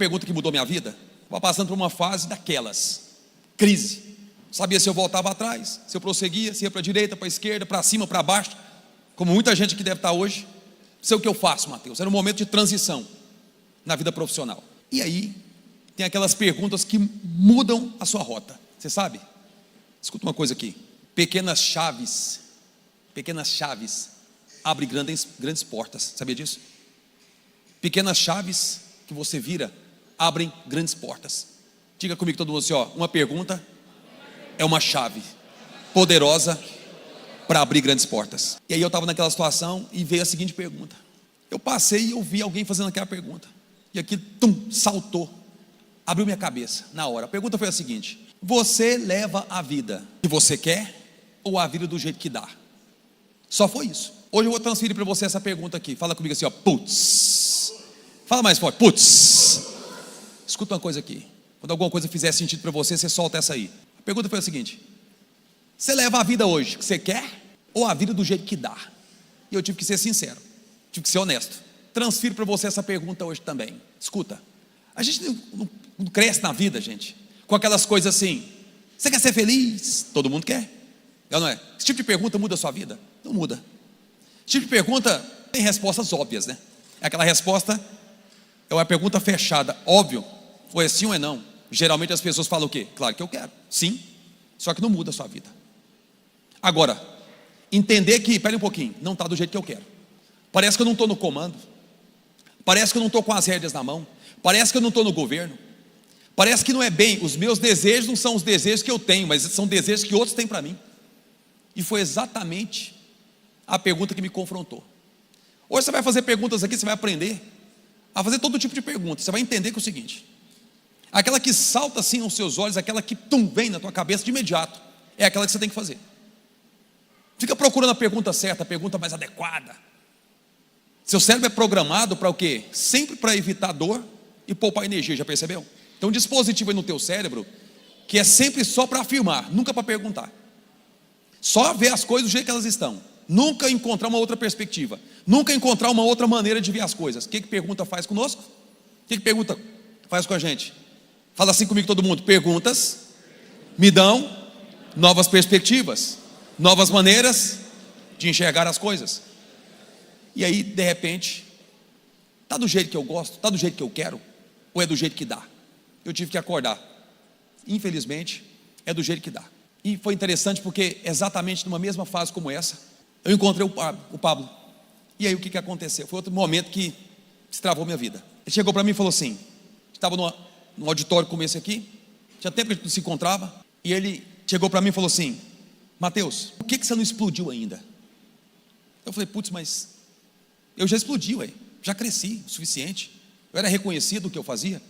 Pergunta que mudou minha vida. Estava passando por uma fase daquelas, crise. Sabia se eu voltava atrás, se eu prosseguia, se ia para a direita, para a esquerda, para cima, para baixo, como muita gente que deve estar hoje. Sei o que eu faço, Mateus. Era um momento de transição na vida profissional. E aí, tem aquelas perguntas que mudam a sua rota. Você sabe? Escuta uma coisa aqui. Pequenas chaves abrem grandes portas. Sabia disso? Pequenas chaves que você vira abrem grandes portas. Diga comigo todo mundo assim, ó, uma pergunta é uma chave poderosa para abrir grandes portas. E aí eu estava naquela situação e veio a seguinte pergunta. Eu passei e eu vi alguém fazendo aquela pergunta. E aquilo, saltou. Abriu minha cabeça na hora. A pergunta foi a seguinte: você leva a vida que você quer ou a vida do jeito que dá? Só foi isso. Hoje eu vou transferir para você essa pergunta aqui. Fala comigo assim, ó, putz. Fala mais forte, putz. Escuta uma coisa aqui. Quando alguma coisa fizer sentido para você, você solta essa aí. A pergunta foi a seguinte: você leva a vida hoje que você quer ou a vida do jeito que dá? E eu tive que ser sincero, tive que ser honesto. Transfiro para você essa pergunta hoje também. Escuta, a gente não cresce na vida, gente, com aquelas coisas assim. Você quer ser feliz? Todo mundo quer, não é? Esse tipo de pergunta muda a sua vida? Não muda. Esse tipo de pergunta tem respostas óbvias, né? Aquela resposta é uma pergunta fechada, óbvio, ou é sim ou é não. Geralmente as pessoas falam o quê? Claro que eu quero, sim, só que não muda a sua vida. Agora, entender que, espere um pouquinho, não está do jeito que eu quero. Parece que eu não estou no comando, parece que eu não estou com as rédeas na mão, parece que eu não estou no governo, parece que não é bem, os meus desejos não são os desejos que eu tenho, mas são desejos que outros têm para mim. E foi exatamente a pergunta que me confrontou. Hoje você vai fazer perguntas aqui, você vai aprender a fazer todo tipo de pergunta. Você vai entender que é o seguinte: aquela que salta assim aos seus olhos, aquela que vem na tua cabeça de imediato, é aquela que você tem que fazer. Fica procurando a pergunta certa, a pergunta mais adequada. Seu cérebro é programado para o quê? Sempre para evitar dor e poupar energia, já percebeu? Tem um dispositivo aí no teu cérebro que é sempre só para afirmar, nunca para perguntar. Só ver as coisas do jeito que elas estão, nunca encontrar uma outra perspectiva, nunca encontrar uma outra maneira de ver as coisas. O que pergunta faz conosco? O que pergunta faz com a gente? Fala assim comigo todo mundo: perguntas me dão novas perspectivas, novas maneiras de enxergar as coisas. E aí, de repente, está do jeito que eu gosto, está do jeito que eu quero, ou é do jeito que dá? Eu tive que acordar. Infelizmente, é do jeito que dá. E foi interessante porque exatamente numa mesma fase como essa, eu encontrei o Pablo. E aí o que aconteceu? Foi outro momento que destravou minha vida. Ele chegou para mim e falou assim, estava num auditório como esse aqui, tinha tempo que a gente não se encontrava, e ele chegou para mim e falou assim: Mateus, por que você não explodiu ainda? Eu falei: putz, mas eu já explodi, já cresci o suficiente, eu era reconhecido o que eu fazia,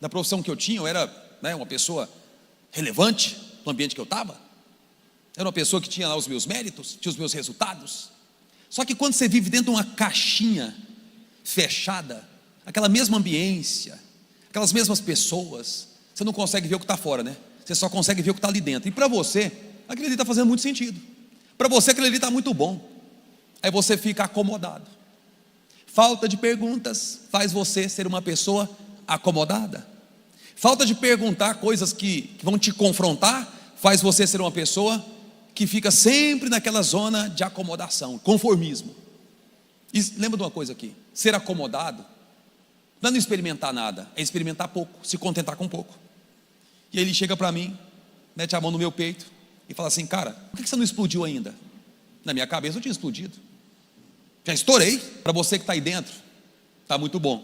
da profissão que eu tinha, eu era uma pessoa relevante no ambiente que eu estava, era uma pessoa que tinha lá os meus méritos, tinha os meus resultados. Só que quando você vive dentro de uma caixinha fechada, aquela mesma ambiência, aquelas mesmas pessoas, você não consegue ver o que está fora, né? Você só consegue ver o que está ali dentro. E para você, aquilo ali está fazendo muito sentido, para você aquilo ali está muito bom. Aí você fica acomodado. Falta de perguntas faz você ser uma pessoa acomodada. Falta de perguntar coisas que vão te confrontar faz você ser uma pessoa que fica sempre naquela zona de acomodação, conformismo. E lembra de uma coisa aqui: ser acomodado não é não experimentar nada, é experimentar pouco, se contentar com pouco. E aí ele chega para mim, mete a mão no meu peito e fala assim: cara, por que você não explodiu ainda? Na minha cabeça eu tinha explodido, já estourei. Para você que está aí dentro, está muito bom,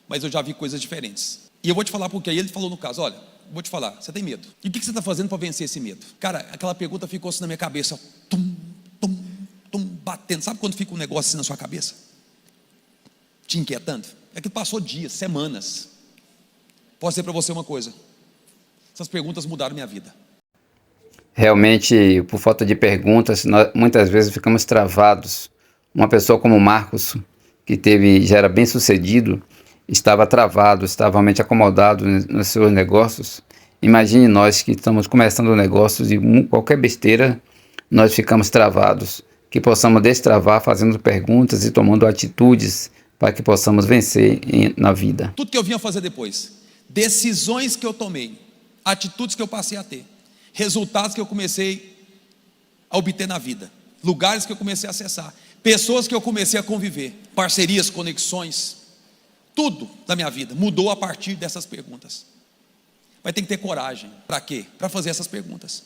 mas eu já vi coisas diferentes. E eu vou te falar porque aí ele falou no caso: olha, vou te falar, você tem medo. E o que você está fazendo para vencer esse medo? Cara, aquela pergunta ficou assim na minha cabeça, batendo. Sabe quando fica um negócio assim na sua cabeça, te inquietando? É que passou dias, semanas. Posso dizer para você uma coisa: essas perguntas mudaram minha vida. Realmente, por falta de perguntas, nós muitas vezes ficamos travados. Uma pessoa como o Marcos, que já era bem sucedido, estava travado, estava realmente acomodado nos seus negócios. Imagine nós que estamos começando negócios e qualquer besteira nós ficamos travados. Que possamos destravar fazendo perguntas e tomando atitudes para que possamos vencer na vida. Tudo que eu vinha fazer depois, decisões que eu tomei, atitudes que eu passei a ter, resultados que eu comecei a obter na vida, lugares que eu comecei a acessar, pessoas que eu comecei a conviver, parcerias, conexões, tudo da minha vida mudou a partir dessas perguntas. Vai ter que ter coragem. Para quê? Para fazer essas perguntas.